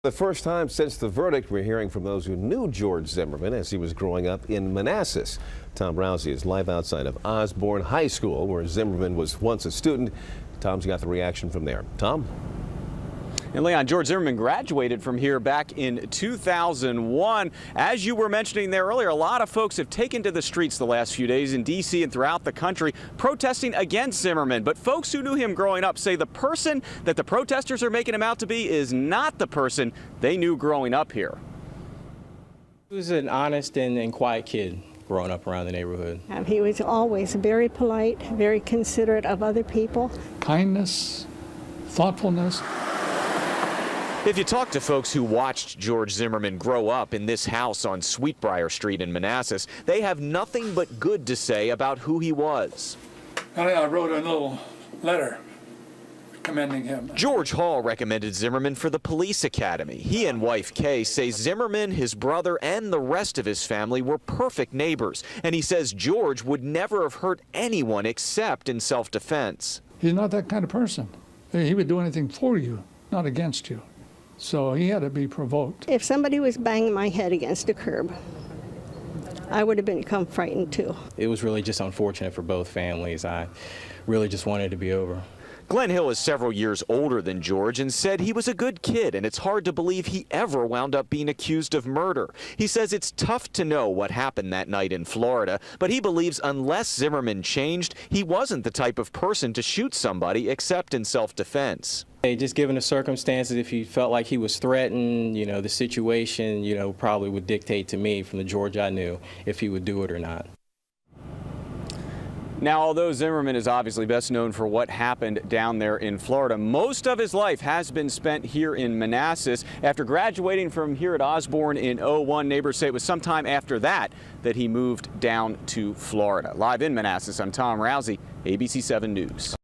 The first time since the verdict, we're hearing from those who knew George Zimmerman as he was growing up in Manassas. Tom Rousey is live outside of Osborne High School, where Zimmerman was once a student. Tom's got the reaction from there. Tom? And Leon, George Zimmerman graduated from here back in 2001. As you were mentioning there earlier, a lot of folks have taken to the streets the last few days in D.C. and throughout the country protesting against Zimmerman. But folks who knew him growing up say the person that the protesters are making him out to be is not the person they knew growing up here. He was an honest and quiet kid growing up around the neighborhood. He was always very polite, very considerate of other people. Kindness, thoughtfulness. If you talk to folks who watched George Zimmerman grow up in this house on Sweetbriar Street in Manassas, they have nothing but good to say about who he was. I wrote a little letter commending him. George Hall recommended Zimmerman for the police academy. He and wife Kay say Zimmerman, his brother, and the rest of his family were perfect neighbors. And he says George would never have hurt anyone except in self-defense. He's not that kind of person. He would do anything for you, not against you. So he had to be provoked. If somebody was banging my head against a curb, I would have become frightened too. It was really just unfortunate for both families. I really just wanted it to be over. Glenn Hill is several years older than George and said he was a good kid, and it's hard to believe he ever wound up being accused of murder. He says it's tough to know what happened that night in Florida, but he believes unless Zimmerman changed, he wasn't the type of person to shoot somebody except in self-defense. Just given the circumstances, if he felt like he was threatened, the situation, probably would dictate to me from the George I knew if he would do it or not. Now, although Zimmerman is obviously best known for what happened down there in Florida, most of his life has been spent here in Manassas. After graduating from here at Osborne in 2001, neighbors say it was sometime after that that he moved down to Florida. Live in Manassas, I'm Tom Rousey, ABC 7 News.